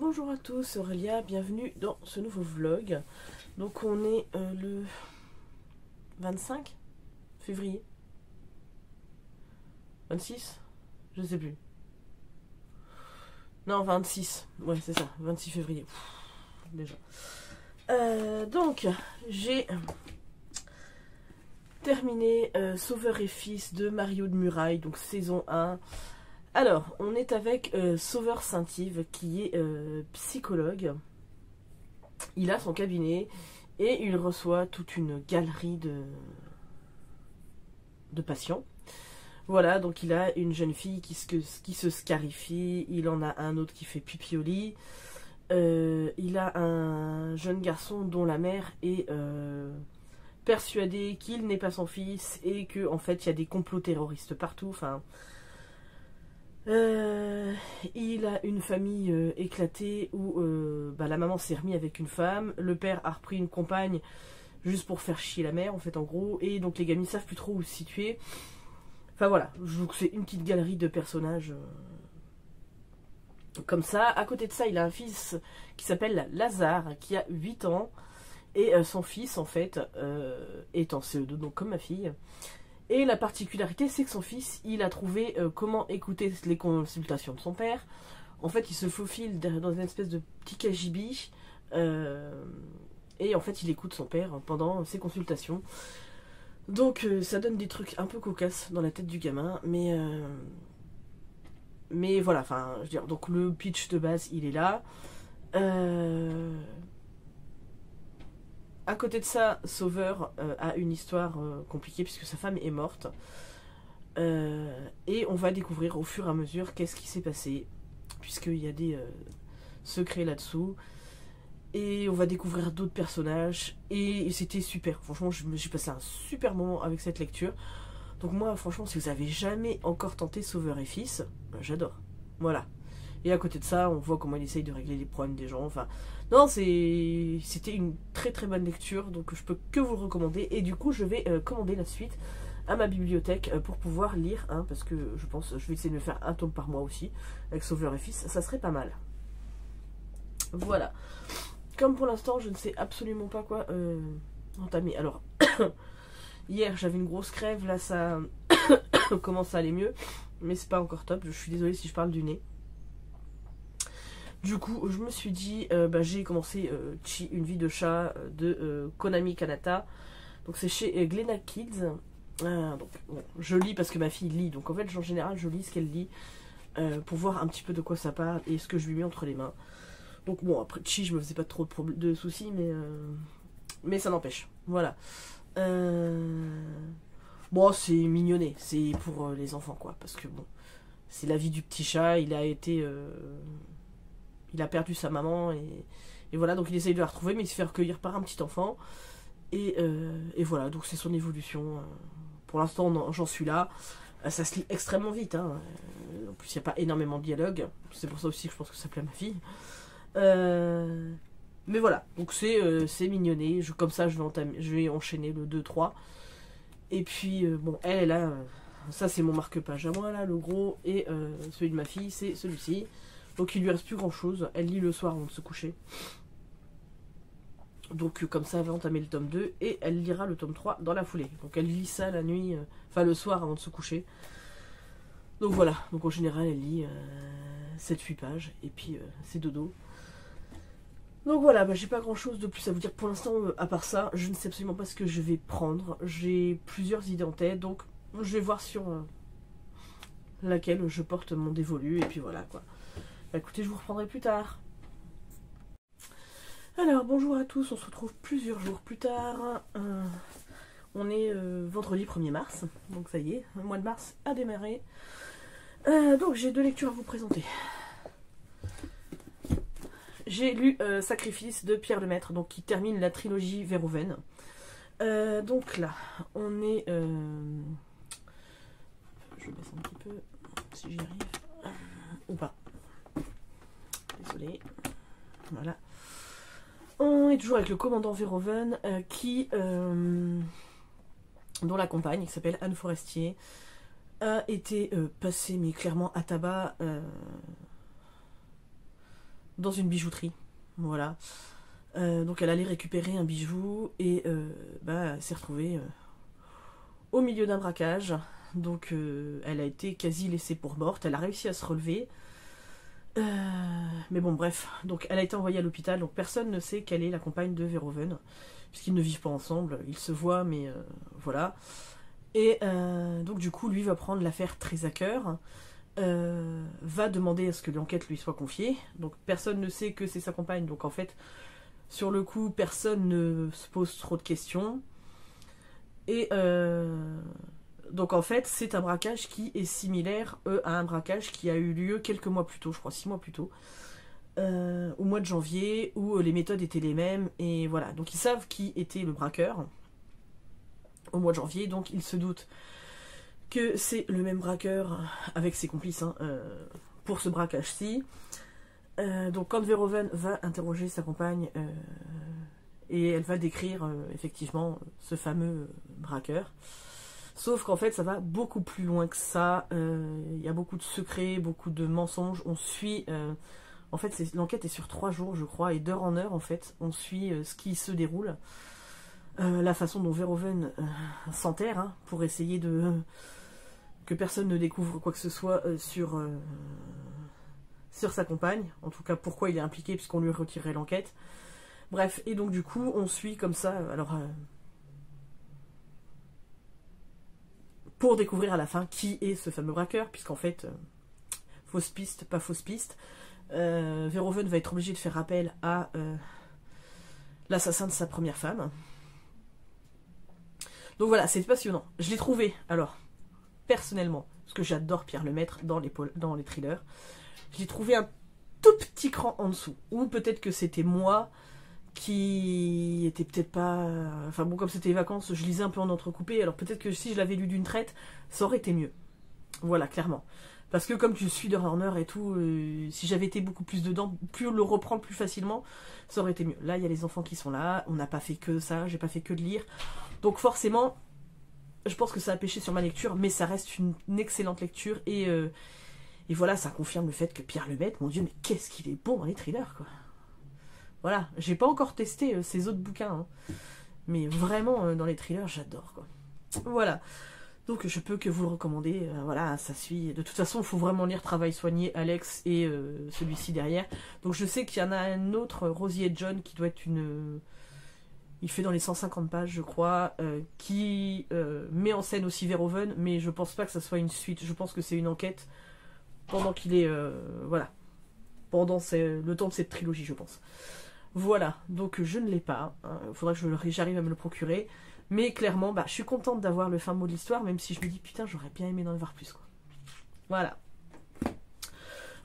Bonjour à tous, c'est Aurélia, bienvenue dans ce nouveau vlog. Donc on est le 25 février 26. Je sais plus. Non, 26. Ouais, c'est ça, 26 février. Déjà. Donc, j'ai terminé Sauveur et Fils de Mario de Muraille, donc saison 1. Alors, on est avec Sauveur Saint-Yves, qui est psychologue. Il a son cabinet et il reçoit toute une galerie de patients. Voilà, donc il a une jeune fille qui se scarifie, il en a un autre qui fait pipi au lit, il a un jeune garçon dont la mère est persuadée qu'il n'est pas son fils et que en fait il y a des complots terroristes partout, enfin... il a une famille éclatée où la maman s'est remise avec une femme, le père a repris une compagne juste pour faire chier la mère en fait en gros, et donc les gamins savent plus trop où se situer. Enfin voilà, c'est une petite galerie de personnages comme ça. À côté de ça, il a un fils qui s'appelle Lazare, qui a 8 ans, et son fils en fait est en CE2, donc comme ma fille. Et la particularité, c'est que son fils, il a trouvé comment écouter les consultations de son père. En fait, il se faufile dans une espèce de petit cagibi. Et en fait, il écoute son père pendant ses consultations. Donc, ça donne des trucs un peu cocasses dans la tête du gamin. Mais voilà, enfin, je veux dire, donc le pitch de base, il est là. À côté de ça, Sauveur a une histoire compliquée puisque sa femme est morte. Et on va découvrir au fur et à mesure qu'est-ce qui s'est passé, puisqu'il y a des secrets là-dessous. Et on va découvrir d'autres personnages. Et c'était super. Franchement, j'ai passé un super moment avec cette lecture. Donc moi, franchement, si vous avez jamais encore tenté Sauveur et Fils, j'adore. Voilà. Et à côté de ça, on voit comment il essaye de régler les problèmes des gens. Enfin, non, c'était une très très bonne lecture, donc je peux que vous le recommander. Et du coup, je vais commander la suite à ma bibliothèque pour pouvoir lire, hein, parce que je pense, je vais essayer de me faire un tome par mois aussi, avec Sauveur et Fils, ça serait pas mal. Voilà. Comme pour l'instant, je ne sais absolument pas quoi entamer. Alors, hier, j'avais une grosse crève, là, ça commence à aller mieux, mais c'est pas encore top. Je suis désolée si je parle du nez. Du coup, je me suis dit, j'ai commencé Une vie de chat de Konami Kanata. Donc c'est chez Glénat Kids. Donc, bon, je lis parce que ma fille lit. Donc en fait, en général, je lis ce qu'elle lit pour voir un petit peu de quoi ça parle et ce que je lui mets entre les mains. Donc bon, après Chi, je me faisais pas trop de soucis, mais ça n'empêche. Voilà. Bon, c'est mignonné. C'est pour les enfants, quoi. Parce que bon, c'est la vie du petit chat. Il a perdu sa maman et voilà, donc il essaye de la retrouver, mais il se fait recueillir par un petit enfant. Et voilà, donc c'est son évolution. Pour l'instant, j'en suis là. Ça se lit extrêmement vite. Hein. En plus, il n'y a pas énormément de dialogue. C'est pour ça aussi que je pense que ça plaît à ma fille. Mais voilà, donc c'est mignonné. Comme ça, je vais enchaîner le 2-3. Et puis, bon, elle a... ça, c'est mon marque-page à moi, là, le gros. Et celui de ma fille, c'est celui-ci. Donc il lui reste plus grand chose, elle lit le soir avant de se coucher. Donc comme ça elle va entamer le tome 2 et elle lira le tome 3 dans la foulée. Donc elle lit ça la nuit, enfin le soir avant de se coucher. Donc voilà, donc en général elle lit 7-8 pages et puis c'est dodo. Donc voilà, j'ai pas grand chose de plus à vous dire pour l'instant à part ça. Je ne sais absolument pas ce que je vais prendre. J'ai plusieurs idées en tête, donc je vais voir sur laquelle je porte mon dévolu et puis voilà quoi. Écoutez, je vous reprendrai plus tard. Alors, bonjour à tous, on se retrouve plusieurs jours plus tard. On est vendredi 1er mars, donc ça y est, le mois de mars a démarré. Donc j'ai deux lectures à vous présenter. J'ai lu Sacrifice de Pierre Lemaitre, donc qui termine la trilogie Verhoeven. Donc là, on est... je baisse un petit peu, si j'y arrive, ou pas. Désolé. Voilà. On est toujours avec le commandant Verhoeven dont la compagne, qui s'appelle Anne Forestier, a été passée mais clairement à tabac dans une bijouterie. Voilà. Donc elle allait récupérer un bijou et elle s'est retrouvée au milieu d'un braquage. Donc elle a été quasi laissée pour morte. Elle a réussi à se relever. Mais bon, bref. Donc elle a été envoyée à l'hôpital. Donc personne ne sait quelle est la compagne de Verhoeven, puisqu'ils ne vivent pas ensemble. Ils se voient, mais voilà. Et donc du coup, lui va prendre l'affaire très à cœur. Va demander à ce que l'enquête lui soit confiée. Donc personne ne sait que c'est sa compagne. Donc en fait, sur le coup, personne ne se pose trop de questions. Et donc en fait, c'est un braquage qui est similaire à un braquage qui a eu lieu quelques mois plus tôt, je crois 6 mois plus tôt, au mois de janvier, où les méthodes étaient les mêmes. Et voilà, donc ils savent qui était le braqueur au mois de janvier, donc ils se doutent que c'est le même braqueur avec ses complices pour ce braquage-ci. Donc quand Verhoeven va interroger sa compagne et elle va décrire effectivement ce fameux braqueur, sauf qu'en fait ça va beaucoup plus loin que ça. Il y a beaucoup de secrets, beaucoup de mensonges. On suit en fait l'enquête est sur 3 jours je crois, et d'heure en heure en fait on suit ce qui se déroule, la façon dont Verhoeven s'enterre pour essayer de que personne ne découvre quoi que ce soit sur sa compagne, en tout cas pourquoi il est impliqué puisqu'on lui retirerait l'enquête. Bref, et donc du coup on suit comme ça, alors pour découvrir à la fin qui est ce fameux braqueur, puisqu'en fait, fausse piste, pas fausse piste, Verhoeven va être obligé de faire appel à l'assassin de sa première femme. Donc voilà, c'est passionnant. Je l'ai trouvé, alors, personnellement, parce que j'adore Pierre Lemaitre dans les thrillers, je l'ai trouvé un tout petit cran en dessous. Ou peut-être que c'était moi qui était peut-être pas... Enfin bon, comme c'était les vacances, je lisais un peu en entrecoupé, alors peut-être que si je l'avais lu d'une traite, ça aurait été mieux. Voilà, clairement. Parce que comme je suis de Horner et tout, si j'avais été beaucoup plus dedans, plus le reprendre plus facilement, ça aurait été mieux. Là, il y a les enfants qui sont là, on n'a pas fait que ça, j'ai pas fait que de lire. Donc forcément, je pense que ça a pêché sur ma lecture, mais ça reste une excellente lecture, et voilà, ça confirme le fait que Pierre Lemaitre, mon Dieu, mais qu'est-ce qu'il est bon dans les thrillers, quoi. Voilà, j'ai pas encore testé ces autres bouquins, mais vraiment, dans les thrillers, j'adore, quoi. Voilà. Donc je peux que vous le recommander, voilà, ça suit. De toute façon, il faut vraiment lire Travail soigné, Alex, et celui-ci derrière. Donc je sais qu'il y en a un autre, Rosie et John, qui doit être une... il fait dans les 150 pages, je crois, qui met en scène aussi Verhoeven, mais je pense pas que ça soit une suite, je pense que c'est une enquête pendant qu'il est... voilà. Pendant le temps de cette trilogie, je pense. Voilà, donc je ne l'ai pas, il faudra que j'arrive à me le procurer. Mais clairement, je suis contente d'avoir le fin mot de l'histoire, même si je me dis, putain, j'aurais bien aimé en voir plus, quoi. Voilà.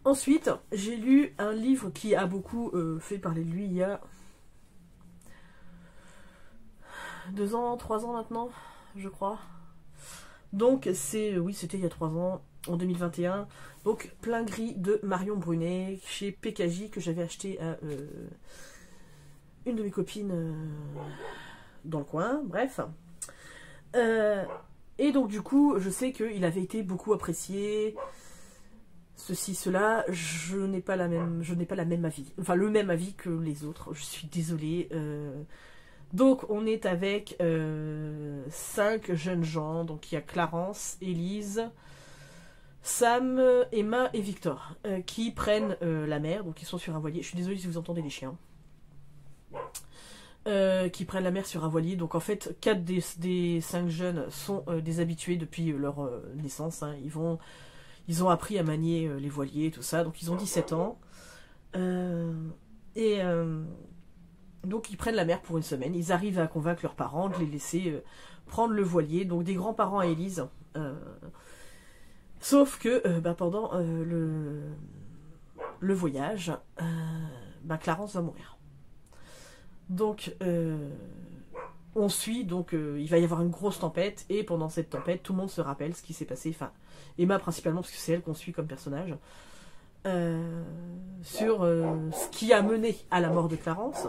Ensuite, j'ai lu un livre qui a beaucoup fait parler de lui il y a 2 ans, 3 ans maintenant, je crois. Donc, oui, c'était il y a 3 ans, en 2021. Donc, Plein Gris de Marion Brunet, chez PKJ, que j'avais acheté à une de mes copines... dans le coin, bref. Et donc du coup, je sais qu'il avait été beaucoup apprécié, ceci, cela. Je n'ai pas la même avis, enfin le même avis que les autres, je suis désolée. Donc on est avec 5 jeunes gens, donc il y a Clarence, Élise, Sam, Emma et Victor, qui prennent la mer, donc ils sont sur un voilier. Je suis désolée si vous entendez les chiens. Qui prennent la mer sur un voilier. Donc en fait 4 des 5 jeunes sont des habitués depuis leur naissance, ils ont appris à manier les voiliers, tout ça, donc ils ont 17 ans, donc ils prennent la mer pour une semaine. Ils arrivent à convaincre leurs parents de les laisser prendre le voilier, donc des grands-parents à Élise, sauf que pendant le voyage, Clarence va mourir. Donc, on suit, donc il va y avoir une grosse tempête, et pendant cette tempête, tout le monde se rappelle ce qui s'est passé, enfin, Emma principalement, parce que c'est elle qu'on suit comme personnage, sur ce qui a mené à la mort de Clarence.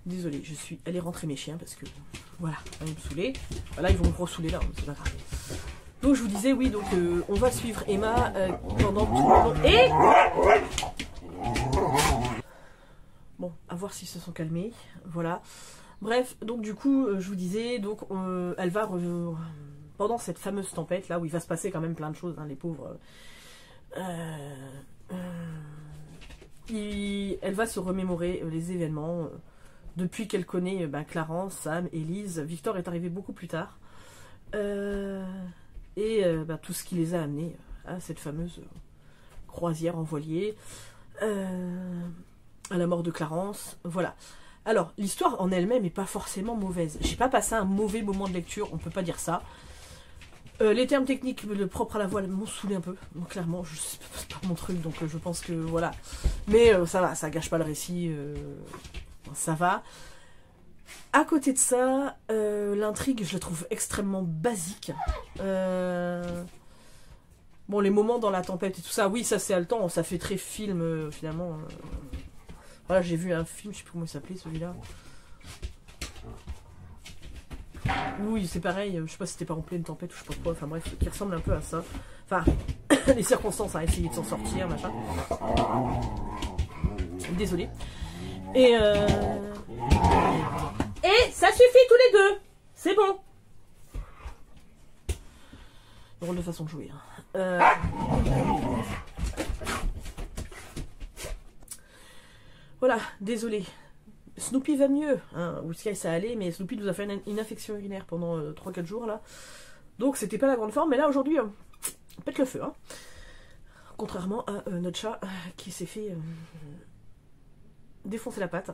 Désolée, je suis allée rentrer mes chiens, parce que, voilà, ils vont me saouler. Voilà, ils vont me gros saouler là, c'est pas grave. Donc je vous disais, oui, donc on va suivre Emma pendant tout le long. Et bon, à voir s'ils se sont calmés. Voilà. Bref, donc du coup, je vous disais, donc elle va pendant cette fameuse tempête là où il va se passer quand même plein de choses, hein, les pauvres. Elle va se remémorer les événements depuis qu'elle connaît Clarence, Sam, Elise. Victor est arrivé beaucoup plus tard. Tout ce qui les a amenés à cette fameuse croisière en voilier, à la mort de Clarence, voilà. Alors, l'histoire en elle-même n'est pas forcément mauvaise. J'ai pas passé un mauvais moment de lecture, on peut pas dire ça. Les termes techniques propres à la voile m'ont saoulé un peu, donc clairement, c'est pas mon truc, donc je pense que voilà. Mais ça va, ça gâche pas le récit, ça va. À côté de ça, l'intrigue, je la trouve extrêmement basique. Bon, les moments dans la tempête et tout ça, oui, ça c'est haletant, ça fait très film, finalement. Voilà, j'ai vu un film, je sais plus comment il s'appelait celui-là. Oui, c'est pareil, je sais pas si c'était pas en pleine tempête ou je sais pas quoi, enfin bref, qui ressemble un peu à ça. Enfin, les circonstances à essayer de s'en sortir, machin. Désolée. Et ça suffit tous les deux. C'est bon. Drôle de façon de jouer. Voilà, désolée. Snoopy va mieux. Hein. Whisky ça allait, mais Snoopy nous a fait une infection urinaire pendant 3-4 jours là. Donc c'était pas la grande forme, mais là aujourd'hui, pète le feu. Hein. Contrairement à notre chat qui s'est fait défoncer la patte.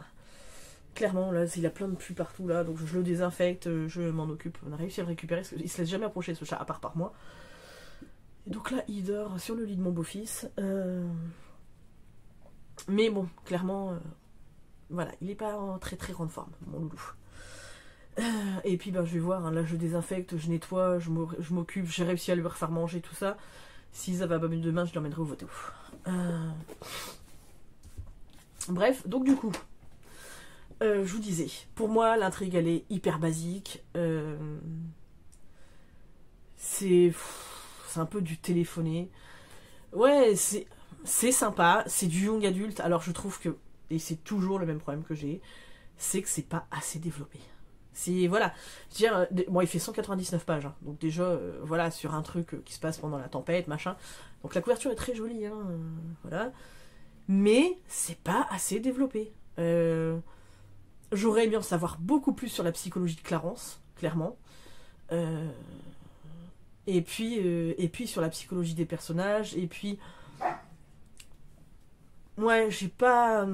Clairement, là, il a plein de pus partout, là, donc je le désinfecte, je m'en occupe. On a réussi à le récupérer, parce qu'il se laisse jamais approcher, ce chat, à part par moi. Et donc là, il dort sur le lit de mon beau-fils. Mais bon, clairement, voilà, il n'est pas en très très grande forme, mon loulou. Et puis, je vais voir, hein, là, je désinfecte, je nettoie, je m'occupe, j'ai réussi à lui refaire manger, tout ça. Si ça va pas mieux demain, je l'emmènerai au voto. Bref, donc du coup... je vous disais, pour moi, l'intrigue, elle est hyper basique. C'est un peu du téléphoné. Ouais, c'est sympa, c'est du young adulte. Alors, je trouve que, et c'est toujours le même problème que j'ai, c'est que c'est pas assez développé. C'est, voilà, je veux dire, bon, il fait 199 pages, hein, donc déjà, voilà, sur un truc qui se passe pendant la tempête, machin. Donc, la couverture est très jolie, hein, voilà. Mais, c'est pas assez développé. J'aurais aimé en savoir beaucoup plus sur la psychologie de Clarence, clairement. Et puis sur la psychologie des personnages. Et puis... Ouais, j'ai pas...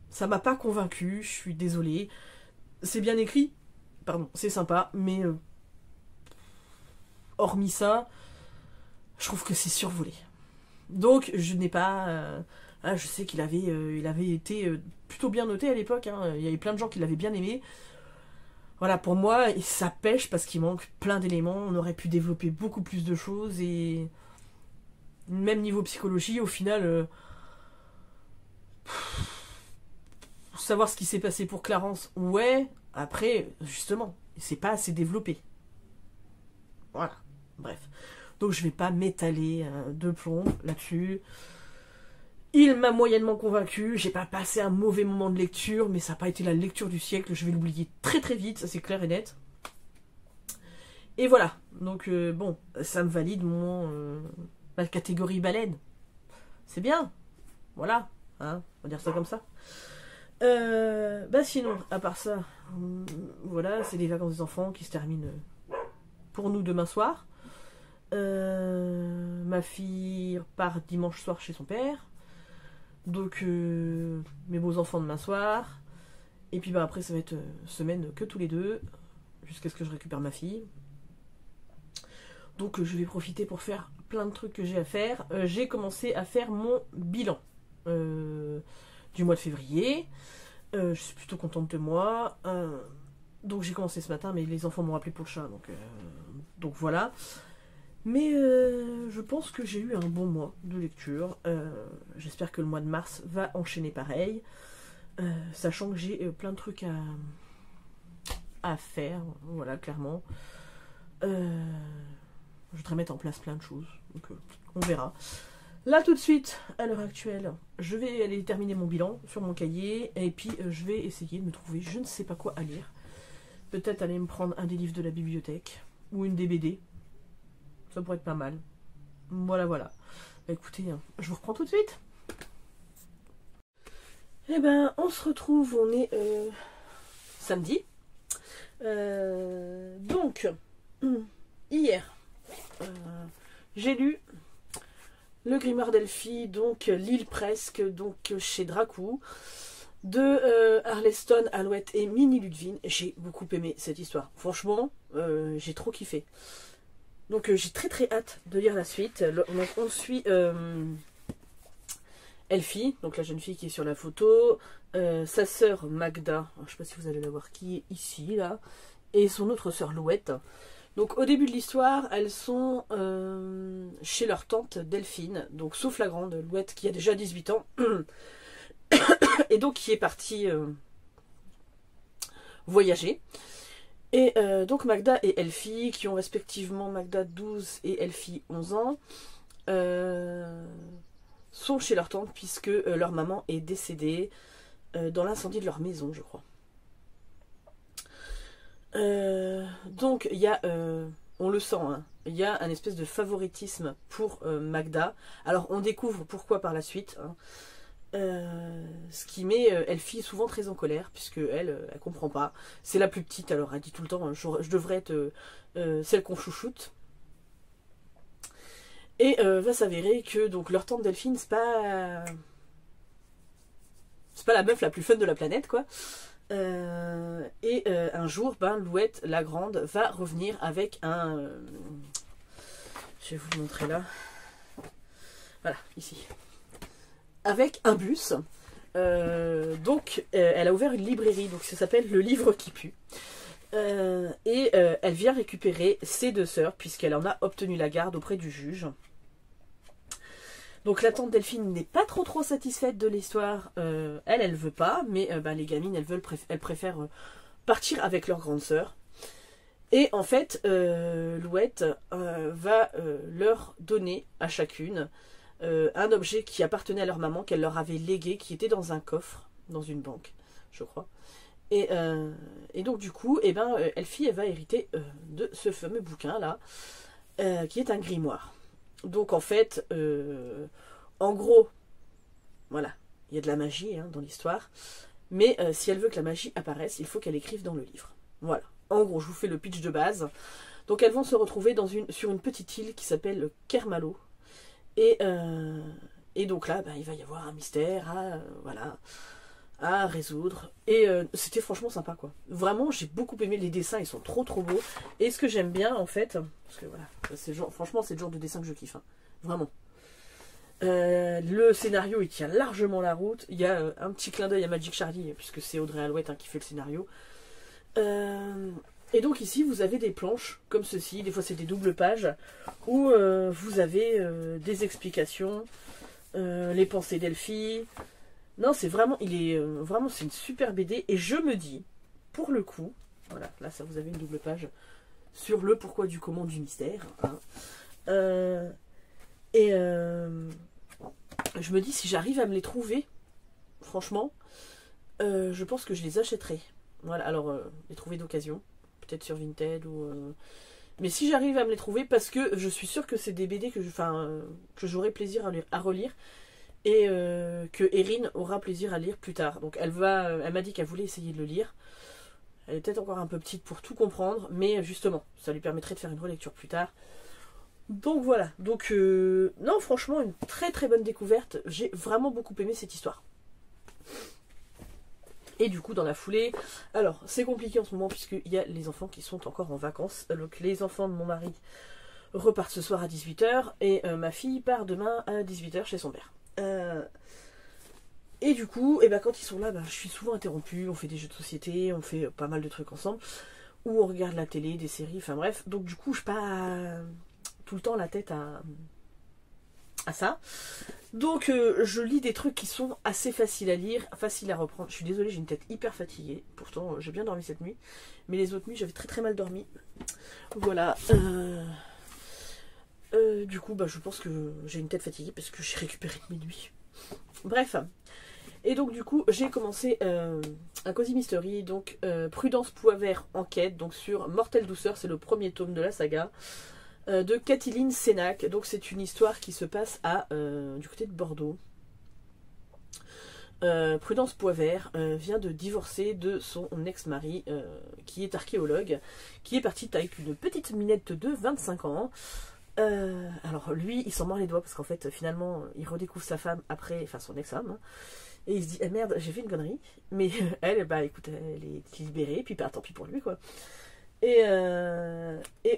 ça m'a pas convaincu, je suis désolée. C'est bien écrit, pardon, c'est sympa, mais... hormis ça, je trouve que c'est survolé. Donc, je n'ai pas... je sais qu'il avait, il avait été plutôt bien noté à l'époque, hein. Il y avait plein de gens qui l'avaient bien aimé. Voilà, pour moi, ça pêche parce qu'il manque plein d'éléments. On aurait pu développer beaucoup plus de choses et même niveau psychologie, au final, savoir ce qui s'est passé pour Clarence, ouais. Après, justement, c'est pas assez développé. Voilà, bref. Donc je vais pas m'étaler de plomb là-dessus. Il m'a moyennement convaincu, j'ai pas passé un mauvais moment de lecture, mais ça n'a pas été la lecture du siècle, je vais l'oublier très très vite, ça c'est clair et net. Et voilà, donc bon, ça me valide ma catégorie baleine. C'est bien, voilà, hein, on va dire ça comme ça. Sinon, à part ça, voilà, c'est les vacances des enfants qui se terminent pour nous demain soir. Ma fille part dimanche soir chez son père. Donc mes beaux enfants demain soir. Et puis après ça va être semaine que tous les deux. Jusqu'à ce que je récupère ma fille. Donc je vais profiter pour faire plein de trucs que j'ai à faire. J'ai commencé à faire mon bilan du mois de février. Je suis plutôt contente de moi. Donc j'ai commencé ce matin, mais les enfants m'ont appelé pour le chat. Donc voilà. Mais je pense que j'ai eu un bon mois de lecture. J'espère que le mois de mars va enchaîner pareil. Sachant que j'ai plein de trucs à faire. Voilà, clairement. Je voudrais mettre en place plein de choses. Donc on verra. Là tout de suite, à l'heure actuelle, je vais aller terminer mon bilan sur mon cahier. Et puis je vais essayer de me trouver je ne sais pas quoi à lire. Peut-être aller me prendre un des livres de la bibliothèque. Ou une des BD. Ça pourrait être pas mal. Voilà, voilà. Bah, écoutez, je vous reprends tout de suite. Eh ben, on se retrouve, on est samedi. Donc, hier, j'ai lu Le Grimoire d'Elphie, donc L'île presque, donc chez Dracou, de Arleston, Alouette et Minnie Ludwig. J'ai beaucoup aimé cette histoire. Franchement, j'ai trop kiffé. Donc j'ai très très hâte de lire la suite. On suit Elphie, donc la jeune fille qui est sur la photo, sa sœur Magda, je ne sais pas si vous allez la voir, qui est ici, là, et son autre sœur Louette. Donc au début de l'histoire, elles sont chez leur tante Delphine, donc sauf la grande Louette qui a déjà 18 ans, et donc qui est partie voyager. Et donc Magda et Elphie, qui ont respectivement Magda 12 et Elphie 11 ans, sont chez leur tante puisque leur maman est décédée dans l'incendie de leur maison, je crois. Donc il y a, on le sent, hein, il y a un espèce de favoritisme pour Magda. Alors on découvre pourquoi par la suite, hein. Ce qui met Elphie souvent très en colère, puisque elle comprend pas. C'est la plus petite, alors elle dit tout le temps, je devrais être celle qu'on chouchoute. Et va s'avérer que donc leur tante Delphine, c'est pas la meuf la plus fun de la planète, quoi. Et un jour, Louette, la grande, va revenir avec un... je vais vous le montrer là. Voilà, ici. Avec un bus. Donc, elle a ouvert une librairie, donc ça s'appelle Le Livre qui pue. Et elle vient récupérer ses deux sœurs, puisqu'elle en a obtenu la garde auprès du juge. Donc la tante Delphine n'est pas trop satisfaite de l'histoire. Elle veut pas, mais les gamines, elles préfèrent partir avec leur grande sœur. Et en fait, Louette va leur donner à chacune un objet qui appartenait à leur maman, qu'elle leur avait légué, qui était dans un coffre, dans une banque, je crois. Et donc du coup, Elphie, elle va hériter de ce fameux bouquin-là, qui est un grimoire. Donc en fait, en gros, voilà, il y a de la magie dans l'histoire, mais si elle veut que la magie apparaisse, il faut qu'elle écrive dans le livre. Voilà, en gros, je vous fais le pitch de base. Donc elles vont se retrouver sur une petite île qui s'appelle Kermalo, et donc là, il va y avoir un mystère à résoudre, et c'était franchement sympa, quoi. Vraiment, j'ai beaucoup aimé les dessins, ils sont trop beaux. Et ce que j'aime bien, en fait, parce que voilà, franchement c'est le genre de dessin que je kiffe, hein, vraiment. Le scénario, il tient largement la route. Il y a un petit clin d'œil à Magic Charlie, puisque c'est Audrey Alouette qui fait le scénario. Et donc ici, vous avez des planches comme ceci, des fois c'est des doubles pages, où vous avez des explications, les pensées d'Elphie. Non, c'est vraiment, c'est une super BD, et je me dis, pour le coup, voilà, là ça vous avez une double page sur le pourquoi du comment du mystère, hein. Je me dis, si j'arrive à me les trouver, franchement, je pense que je les achèterai. Voilà, alors les trouver d'occasion, peut-être sur Vinted ou... Mais si j'arrive à me les trouver, parce que je suis sûre que c'est des BD que j'aurai plaisir à relire, et que Erin aura plaisir à lire plus tard. Donc elle m'a dit qu'elle voulait essayer de le lire. Elle est peut-être encore un peu petite pour tout comprendre, mais justement, ça lui permettrait de faire une relecture plus tard. Donc voilà, donc non, franchement, une très bonne découverte. J'ai vraiment beaucoup aimé cette histoire. Et du coup, dans la foulée, alors c'est compliqué en ce moment puisqu'il y a les enfants qui sont encore en vacances. Donc les enfants de mon mari repartent ce soir à 18 h, et ma fille part demain à 18 h chez son père. Et du coup, quand ils sont là, je suis souvent interrompue, on fait des jeux de société, on fait pas mal de trucs ensemble, ou on regarde la télé, des séries, enfin bref. Donc du coup, je pars tout le temps la tête à ça. Donc je lis des trucs qui sont assez faciles à lire, faciles à reprendre. Je suis désolée, j'ai une tête hyper fatiguée, pourtant j'ai bien dormi cette nuit, mais les autres nuits j'avais très mal dormi. Voilà. Du coup, bah, je pense que j'ai une tête fatiguée parce que j'ai récupéré de mes nuits. Bref. Et donc, du coup, j'ai commencé un Cozy Mystery, donc Prudence Poivert Enquête, donc sur Mortelle Douceur, c'est le premier tome de la saga, de Kathleen Sénac. Donc, c'est une histoire qui se passe du côté de Bordeaux. Prudence Poivert vient de divorcer de son ex-mari qui est archéologue, qui est parti avec une petite minette de 25 ans. Alors lui, il s'en mord les doigts parce qu'en fait, finalement, il redécouvre sa femme après, enfin son ex-femme, hein, et il se dit eh merde, j'ai fait une connerie. Mais elle, bah écoute, elle est libérée, puis bah tant pis pour lui quoi. Et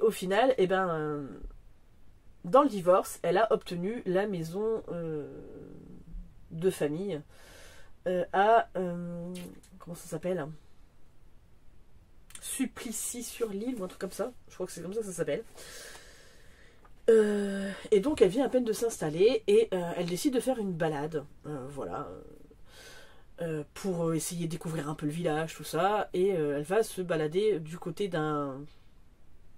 au final, eh ben, dans le divorce, elle a obtenu la maison de famille comment ça s'appelle, Supplicy-sur-l'Île ou un truc comme ça. Je crois que c'est comme ça que ça s'appelle. Et donc elle vient à peine de s'installer et elle décide de faire une balade, voilà, pour essayer de découvrir un peu le village, tout ça. Et elle va se balader du côté d'un...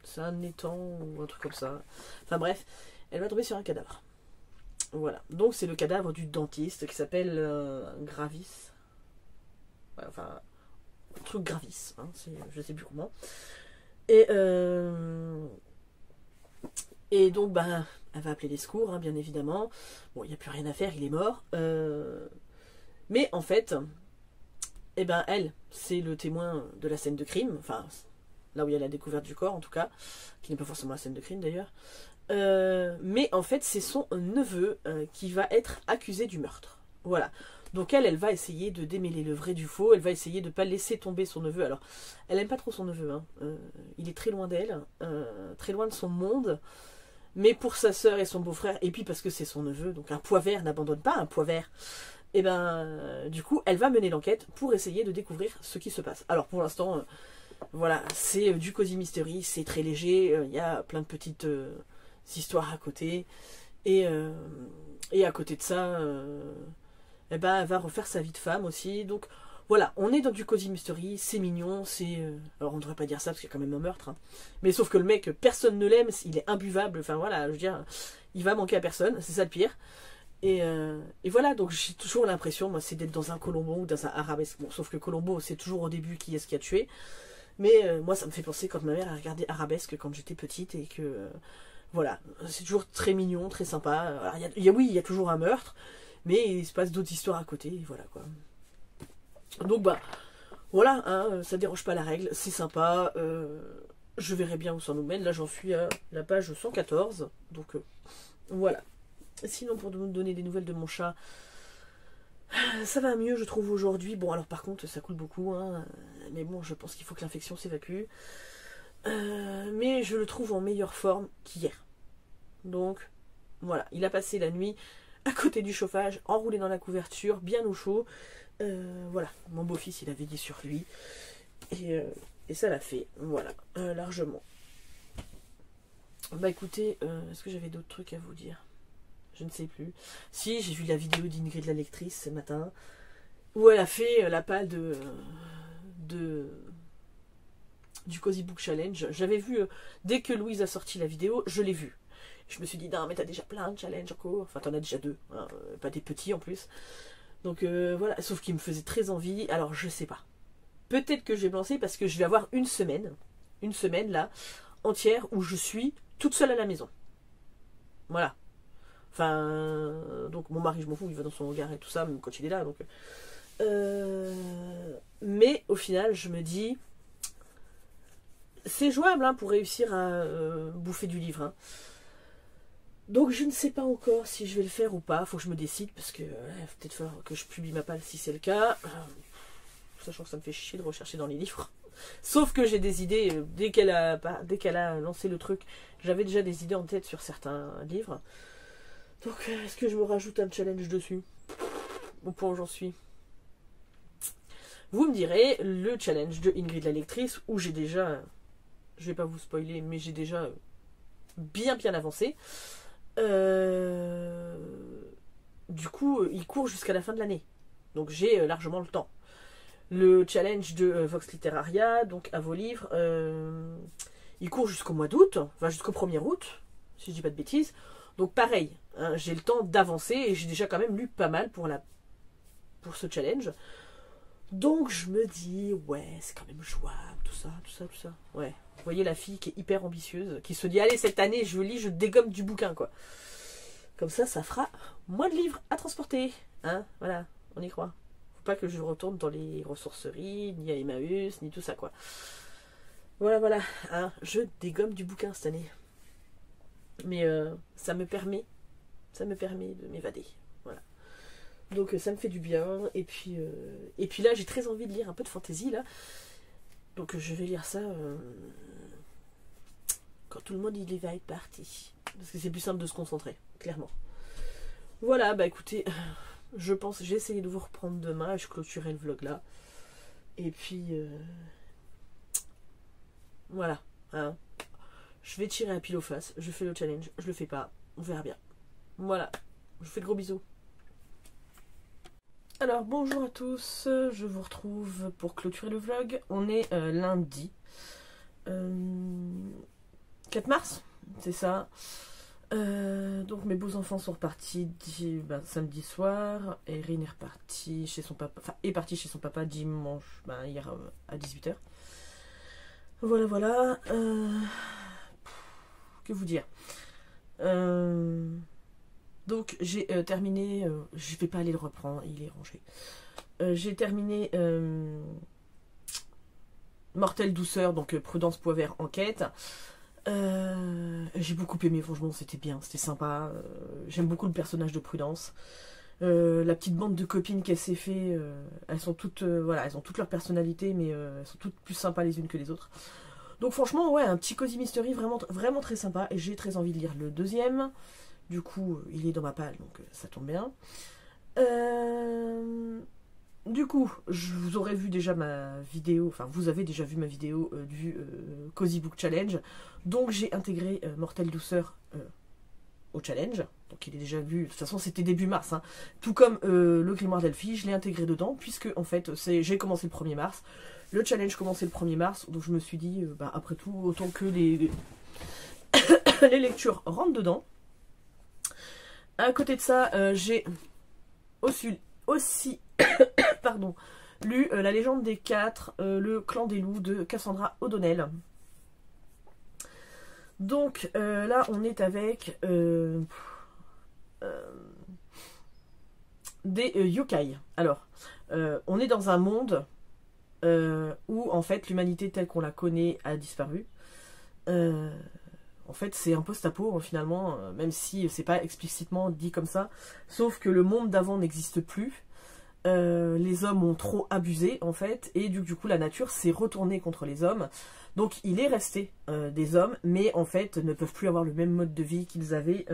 C'est un étang ou un truc comme ça. Enfin bref, elle va tomber sur un cadavre. Voilà, donc c'est le cadavre du dentiste qui s'appelle Gravis. Ouais, enfin, un truc Gravis, hein, je sais plus comment. Et donc, bah, elle va appeler les secours, hein, bien évidemment. Bon, il n'y a plus rien à faire, il est mort. Mais en fait, eh ben, elle, c'est le témoin de la scène de crime. Enfin, là où il y a la découverte du corps, en tout cas. Qui n'est pas forcément la scène de crime, d'ailleurs. Mais en fait, c'est son neveu qui va être accusé du meurtre. Voilà. Donc elle va essayer de démêler le vrai du faux. Elle va essayer de ne pas laisser tomber son neveu. Alors, elle n'aime pas trop son neveu. Hein. Il est très loin d'elle, très loin de son monde. Mais pour sa sœur et son beau-frère, et puis parce que c'est son neveu, donc un Poivert n'abandonne pas un Poivert. Et ben, du coup, elle va mener l'enquête pour essayer de découvrir ce qui se passe. Alors pour l'instant, voilà, c'est du Cozy Mystery, c'est très léger. Il y a plein de petites histoires à côté. Et à côté de ça, eh ben, elle va refaire sa vie de femme aussi. Donc voilà, on est dans du Cozy Mystery, c'est mignon, c'est... alors on ne devrait pas dire ça parce qu'il y a quand même un meurtre. Hein. Mais sauf que le mec, personne ne l'aime, il est imbuvable. Enfin voilà, je veux dire, il va manquer à personne, c'est ça le pire. Et voilà, donc j'ai toujours l'impression, moi, c'est d'être dans un Colombo ou dans un Arabesque. Bon, sauf que Colombo, c'est toujours au début qui est-ce qui a tué. Mais moi, ça me fait penser quand ma mère a regardé Arabesque quand j'étais petite et que... voilà, c'est toujours très mignon, très sympa. Alors, oui, il y a toujours un meurtre, mais il se passe d'autres histoires à côté, et voilà quoi. Donc bah, voilà, hein, ça dérange pas la règle, c'est sympa. Je verrai bien où ça nous mène. Là, j'en suis à la page 114, donc voilà. Sinon, pour nous donner des nouvelles de mon chat, ça va mieux, je trouve, aujourd'hui. Bon, alors par contre, ça coule beaucoup, hein, mais bon, je pense qu'il faut que l'infection s'évacue. Mais je le trouve en meilleure forme qu'hier. Donc, voilà, il a passé la nuit à côté du chauffage, enroulé dans la couverture, bien au chaud. Voilà, mon beau-fils, il a veillé sur lui. Et ça l'a fait, voilà, largement. Bah écoutez, est-ce que j'avais d'autres trucs à vous dire? Je ne sais plus. Si, j'ai vu la vidéo d'Ingrid la lectrice ce matin, où elle a fait la palle du Cozy Book Challenge. J'avais vu, dès que Louise a sorti la vidéo, je l'ai vue. Je me suis dit, non mais t'as déjà plein de challenges encore. Enfin, t'en as déjà 2, hein, pas des petits en plus. Donc voilà, sauf qu'il me faisait très envie. Alors je sais pas. Peut-être que je vais me lancer parce que je vais avoir une semaine là, entière, où je suis toute seule à la maison. Voilà. Enfin, donc mon mari, je m'en fous, il va dans son regard et tout ça, même quand il est là. Donc, mais au final, je me dis, c'est jouable hein, pour réussir à bouffer du livre. Hein. Donc je ne sais pas encore si je vais le faire ou pas, faut que je me décide parce que peut-être falloir que je publie ma palle si c'est le cas. Sachant que ça me fait chier de rechercher dans les livres. Sauf que j'ai des idées, dès qu'elle a lancé le truc, j'avais déjà des idées en tête sur certains livres. Donc est-ce que je me rajoute un challenge dessus? Au point où j'en suis. Vous me direz, le challenge de Ingrid la lectrice, où j'ai déjà, je vais pas vous spoiler, mais j'ai déjà bien avancé. Du coup, il court jusqu'à la fin de l'année. Donc j'ai largement le temps. Le challenge de Vox Literaria, donc à vos livres, il court jusqu'au mois d'août, enfin jusqu'au 1er août. si je dis pas de bêtises. Donc pareil, hein, j'ai le temps d'avancer et j'ai déjà quand même lu pas mal pour ce challenge. Donc je me dis, ouais, c'est quand même jouable, tout ça, tout ça, tout ça. Ouais, vous voyez la fille qui est hyper ambitieuse, qui se dit, allez, cette année, je lis, je dégomme du bouquin, quoi. Comme ça fera moins de livres à transporter. Hein, voilà, on y croit. Faut pas que je retourne dans les ressourceries, ni à Emmaüs, ni tout ça, quoi. Voilà, voilà, hein, je dégomme du bouquin cette année. Mais ça me permet de m'évader. Voilà. Donc ça me fait du bien. Et puis là, j'ai très envie de lire un peu de fantaisie, là. Donc je vais lire ça quand tout le monde il va être parti. Parce que c'est plus simple de se concentrer, clairement. Voilà, bah écoutez, je pense j'ai essayé de vous reprendre demain. Je clôturerai le vlog là. Et puis voilà, hein. Je vais tirer un pile aux faces, je fais le challenge, je le fais pas, on verra bien. Voilà, je vous fais de gros bisous. Alors bonjour à tous, je vous retrouve pour clôturer le vlog. On est lundi 4 mars, c'est ça. Donc mes beaux enfants sont repartis samedi soir. Erin est reparti chez son papa, enfin est parti chez son papa dimanche, hier à 18 h. Voilà, voilà. Que vous dire. Donc j'ai terminé, je vais pas aller le reprendre, il est rangé. J'ai terminé Mortelle douceur, donc Prudence Poivert enquête. J'ai beaucoup aimé, franchement c'était bien, c'était sympa. J'aime beaucoup le personnage de Prudence. La petite bande de copines qu'elle s'est fait, elles sont toutes, voilà, elles ont toutes leur personnalité, mais elles sont toutes plus sympas les unes que les autres. Donc franchement, ouais, un petit Cozy Mystery vraiment, vraiment très sympa. Et j'ai très envie de lire le deuxième. Du coup, il est dans ma palle, donc ça tombe bien. Du coup, vous aurez vu déjà ma vidéo, enfin vous avez déjà vu ma vidéo du Cozy Book Challenge. Donc j'ai intégré Mortelle douceur au challenge. Donc il est déjà vu, de toute façon c'était début mars. Hein. Tout comme le grimoire d'Elphie, je l'ai intégré dedans, puisque en fait j'ai commencé le 1er mars. Le challenge commençait le 1er mars, donc je me suis dit, après tout, autant que les lectures rentrent dedans. À côté de ça, j'ai aussi pardon, lu La légende des 4, le clan des loups de Cassandra O'Donnell. Donc là, on est avec des yokai. Alors, on est dans un monde où en fait l'humanité telle qu'on la connaît a disparu. En fait c'est un post-apo finalement, même si c'est pas explicitement dit comme ça, sauf que le monde d'avant n'existe plus. Les hommes ont trop abusé en fait, et du coup la nature s'est retournée contre les hommes. Donc il est resté des hommes, mais en fait ne peuvent plus avoir le même mode de vie qu'ils avaient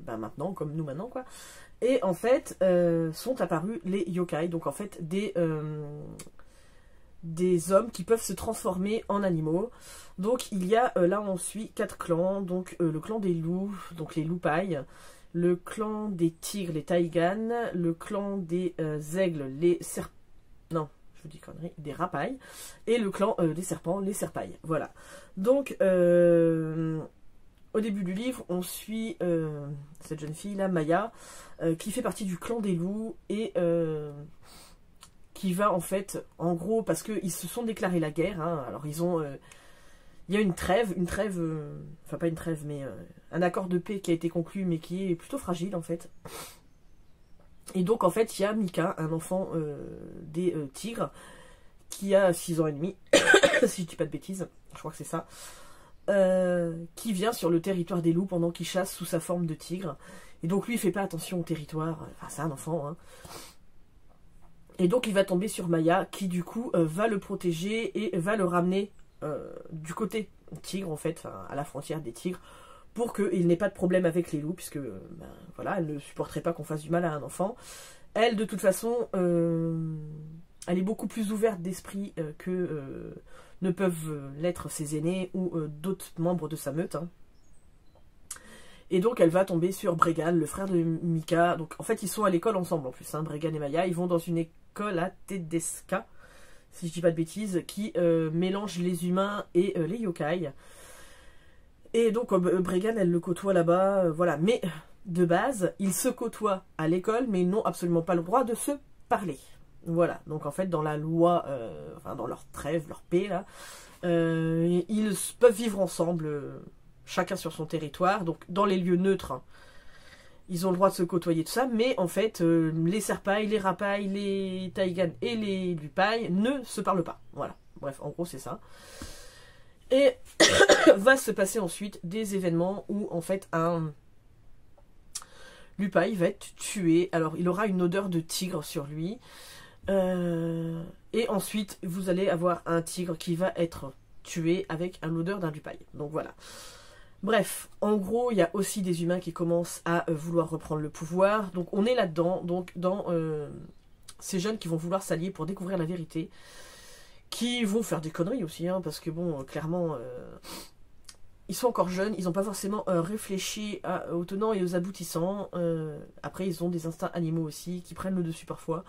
maintenant, comme nous maintenant quoi. Et en fait, sont apparus les yokai, donc en fait des hommes qui peuvent se transformer en animaux. Donc il y a, là on suit 4 clans, donc le clan des loups, donc les loupailles, le clan des tigres, les taïganes, le clan des aigles, les serpents, non, je vous dis connerie, des rapailles, et le clan des serpents, les serpailles. Voilà. Donc au début du livre, on suit cette jeune fille, là, Maya, qui fait partie du clan des loups et qui va en fait, en gros, parce qu'ils se sont déclarés la guerre, hein, alors ils ont... il y a une trêve, enfin pas une trêve, mais un accord de paix qui a été conclu, mais qui est plutôt fragile en fait. Et donc en fait, il y a Mika, un enfant des tigres, qui a 6 ans et demi, si je dis pas de bêtises, je crois que c'est ça. Qui vient sur le territoire des loups pendant qu'il chasse sous sa forme de tigre. Et donc lui il fait pas attention au territoire, enfin c'est un enfant hein. Et donc il va tomber sur Maya qui du coup va le protéger et va le ramener du côté tigre en fait, à la frontière des tigres, pour qu'il n'ait pas de problème avec les loups, puisque voilà, elle ne supporterait pas qu'on fasse du mal à un enfant. Elle de toute façon elle est beaucoup plus ouverte d'esprit que ne peuvent l'être ses aînés ou d'autres membres de sa meute. Hein. Et donc elle va tomber sur Bregan, le frère de Mika. Donc en fait ils sont à l'école ensemble en plus, hein, Bregan et Maya. Ils vont dans une école à Tedesca, si je dis pas de bêtises, qui mélange les humains et les yokai. Et donc Bregan, elle le côtoie là-bas, voilà. Mais de base, ils se côtoient à l'école, mais ils n'ont absolument pas le droit de se parler. Voilà, donc en fait dans la loi, enfin dans leur trêve, leur paix là, ils peuvent vivre ensemble, chacun sur son territoire, donc dans les lieux neutres, hein, ils ont le droit de se côtoyer tout ça, mais en fait les Serpailles, les Rapailles, les Taïgan et les Lupailles ne se parlent pas. Voilà, bref, en gros c'est ça. Et va se passer ensuite des événements où en fait un Lupaille va être tué, alors il aura une odeur de tigre sur lui. Et ensuite, vous allez avoir un tigre qui va être tué avec un odeur d'un Lupaille. Donc voilà. Bref, en gros, il y a aussi des humains qui commencent à vouloir reprendre le pouvoir. Donc on est là-dedans, donc dans ces jeunes qui vont vouloir s'allier pour découvrir la vérité, qui vont faire des conneries aussi, hein, parce que bon, clairement, ils sont encore jeunes, ils n'ont pas forcément réfléchi aux tenants et aux aboutissants. Après, ils ont des instincts animaux aussi, qui prennent le dessus parfois.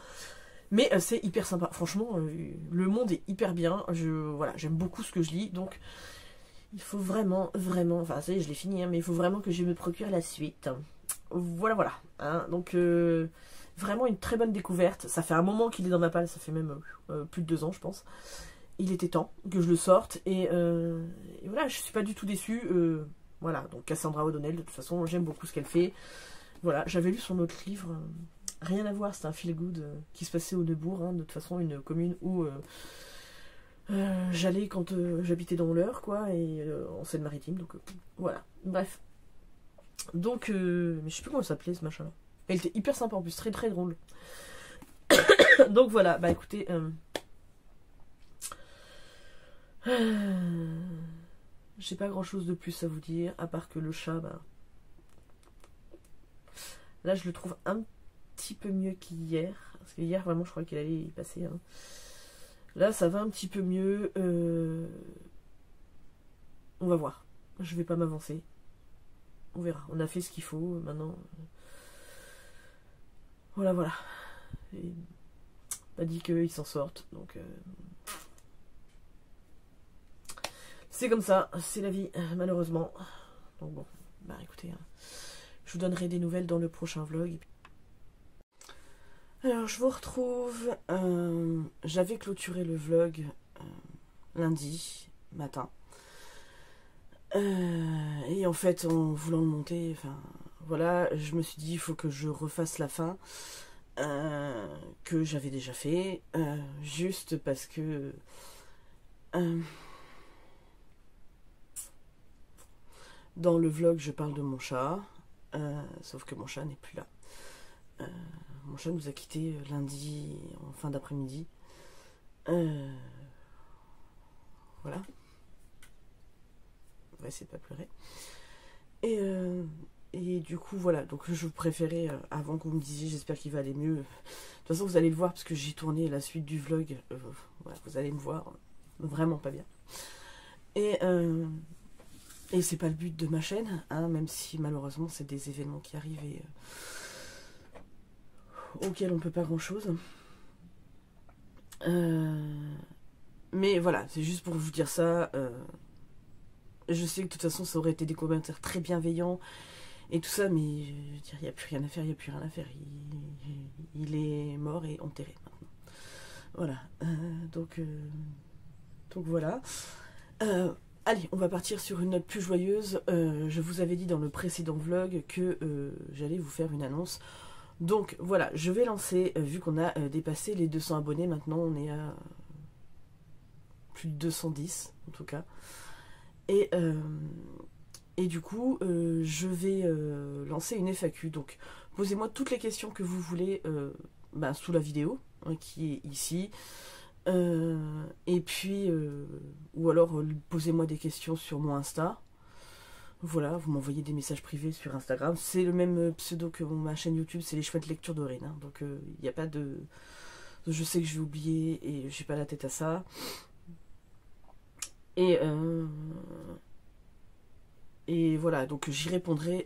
Mais c'est hyper sympa, franchement, le monde est hyper bien, voilà, j'aime beaucoup ce que je lis, donc il faut vraiment, enfin ça y est, je l'ai fini, hein, mais il faut vraiment que je me procure la suite. Voilà, voilà, hein, donc vraiment une très bonne découverte, ça fait un moment qu'il est dans ma palle, ça fait même plus de 2 ans je pense. Il était temps que je le sorte, et voilà, je suis pas du tout déçue, voilà, donc Cassandra O'Donnell, de toute façon, j'aime beaucoup ce qu'elle fait, voilà, j'avais lu son autre livre... Rien à voir, c'est un feel good qui se passait au Neubourg, hein, de toute façon une commune où j'allais quand j'habitais dans l'Eure, quoi, et en Seine-Maritime, donc voilà, bref. Donc, mais je sais plus comment ça s'appelait ce machin-là. Elle était hyper sympa en plus, très très drôle. Donc voilà, bah écoutez, j'ai pas grand-chose de plus à vous dire, à part que le chat, bah... Là, je le trouve un petit peu mieux qu'hier, parce que hier vraiment je crois qu'il allait y passer, hein. Là ça va un petit peu mieux, on va voir, je vais pas m'avancer, on verra, on a fait ce qu'il faut maintenant, voilà, et pas dit qu'ils s'en sortent, donc c'est comme ça, c'est la vie malheureusement. Donc bon, bah écoutez, hein, je vous donnerai des nouvelles dans le prochain vlog. Alors je vous retrouve, j'avais clôturé le vlog lundi matin, et en fait en voulant le monter, enfin voilà, je me suis dit il faut que je refasse la fin, que j'avais déjà fait, juste parce que dans le vlog je parle de mon chat, sauf que mon chat n'est plus là. Mon chat nous a quittés lundi en fin d'après-midi. Voilà. On va essayer de pas pleurer. Et du coup, voilà. Donc je préférais, avant que vous me disiez, j'espère qu'il va aller mieux. De toute façon, vous allez le voir, parce que j'ai tourné la suite du vlog. Voilà, vous allez me voir vraiment pas bien. Et c'est pas le but de ma chaîne, hein, même si malheureusement c'est des événements qui arrivent et... auquel on peut pas grand chose, mais voilà, c'est juste pour vous dire ça. Je sais que de toute façon ça aurait été des commentaires très bienveillants et tout ça, mais il n'y a plus rien à faire, il est mort et enterré maintenant, voilà, donc voilà. Allez, on va partir sur une note plus joyeuse. Je vous avais dit dans le précédent vlog que j'allais vous faire une annonce. Donc voilà, je vais lancer, vu qu'on a dépassé les 200 abonnés, maintenant on est à plus de 210 en tout cas. Et du coup, je vais lancer une FAQ. Donc posez-moi toutes les questions que vous voulez sous la vidéo, hein, qui est ici. Et puis, ou alors posez-moi des questions sur mon Insta. Voilà, vous m'envoyez des messages privés sur Instagram. C'est le même pseudo que ma chaîne YouTube, c'est les chouettes lectures d'Aurine, hein. Donc il n'y a pas de... Je sais que je vais oublier et j'ai pas la tête à ça. Et voilà, donc j'y répondrai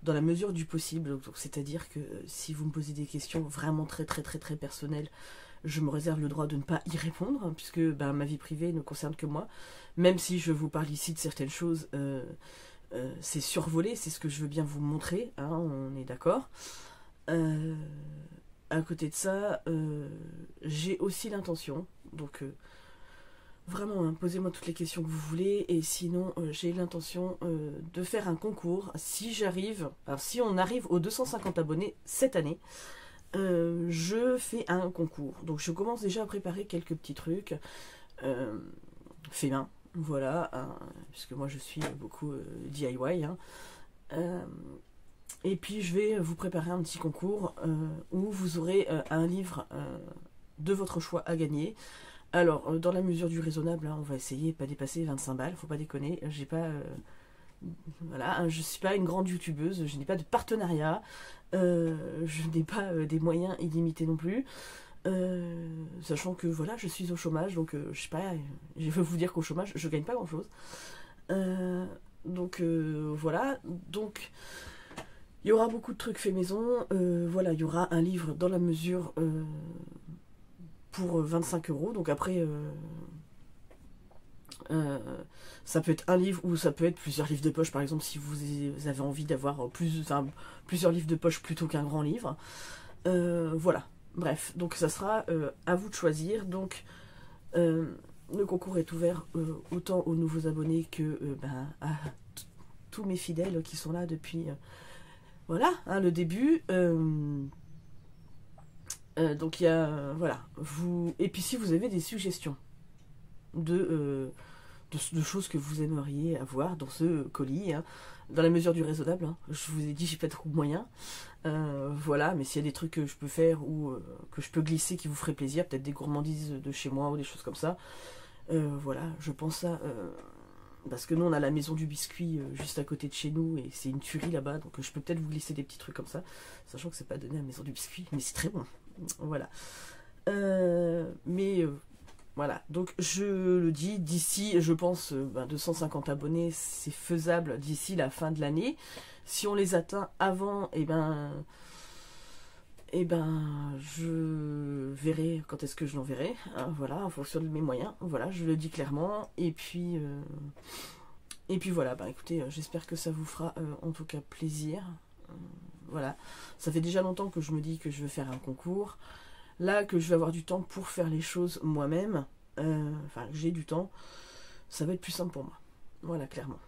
dans la mesure du possible. C'est-à-dire que si vous me posez des questions vraiment très personnelles, je me réserve le droit de ne pas y répondre, hein, puisque ben, ma vie privée ne concerne que moi. Même si je vous parle ici de certaines choses, c'est survolé, c'est ce que je veux bien vous montrer, hein, on est d'accord. À côté de ça, j'ai aussi l'intention, donc vraiment, hein, posez-moi toutes les questions que vous voulez, et sinon j'ai l'intention de faire un concours, si j'arrive, alors si on arrive aux 250 abonnés cette année, je fais un concours. Donc je commence déjà à préparer quelques petits trucs, fait main, voilà, hein, puisque moi je suis beaucoup DIY, hein. Et puis je vais vous préparer un petit concours où vous aurez un livre de votre choix à gagner. Alors, dans la mesure du raisonnable, hein, on va essayer de pas dépasser 25 balles, faut pas déconner. J'ai pas, voilà, hein, je suis pas une grande youtubeuse, je n'ai pas de partenariat, je n'ai pas des moyens illimités non plus. Sachant que voilà, je suis au chômage, donc je sais pas, je veux vous dire qu'au chômage, je gagne pas grand chose. Donc voilà, donc il y aura beaucoup de trucs faits maison. Voilà, il y aura un livre dans la mesure pour 25 €. Donc après, ça peut être un livre ou ça peut être plusieurs livres de poche. Par exemple, si vous avez envie d'avoir plusieurs livres de poche plutôt qu'un grand livre. Voilà, bref, donc ça sera à vous de choisir. Donc le concours est ouvert autant aux nouveaux abonnés que à tous mes fidèles qui sont là depuis voilà, hein, le début. Donc il y a voilà, et puis si vous avez des suggestions de choses que vous aimeriez avoir dans ce colis, hein, dans la mesure du raisonnable, hein. Je vous ai dit, j'ai pas trop de moyens, voilà, mais s'il y a des trucs que je peux faire ou que je peux glisser qui vous ferait plaisir, peut-être des gourmandises de chez moi ou des choses comme ça, voilà, je pense à parce que nous on a la maison du biscuit juste à côté de chez nous et c'est une tuerie là-bas, donc je peux peut-être vous glisser des petits trucs comme ça, sachant que c'est pas donné à la maison du biscuit, mais c'est très bon, voilà. Mais voilà, donc je le dis, d'ici, je pense, 250 abonnés, c'est faisable d'ici la fin de l'année. Si on les atteint avant, je verrai quand est-ce que je l'enverrai, hein, voilà, en fonction de mes moyens, voilà, je le dis clairement, et puis voilà, écoutez, j'espère que ça vous fera en tout cas plaisir, voilà, ça fait déjà longtemps que je me dis que je veux faire un concours, là que je vais avoir du temps pour faire les choses moi-même, enfin j'ai du temps, ça va être plus simple pour moi, voilà, clairement.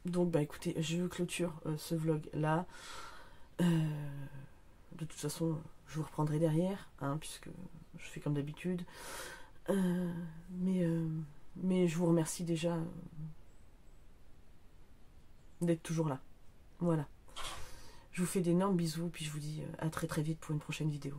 Donc écoutez, je clôture ce vlog là. De toute façon, je vous reprendrai derrière, hein, puisque je fais comme d'habitude. Mais je vous remercie déjà d'être toujours là. Voilà. Je vous fais d'énormes bisous, puis je vous dis à très très vite pour une prochaine vidéo.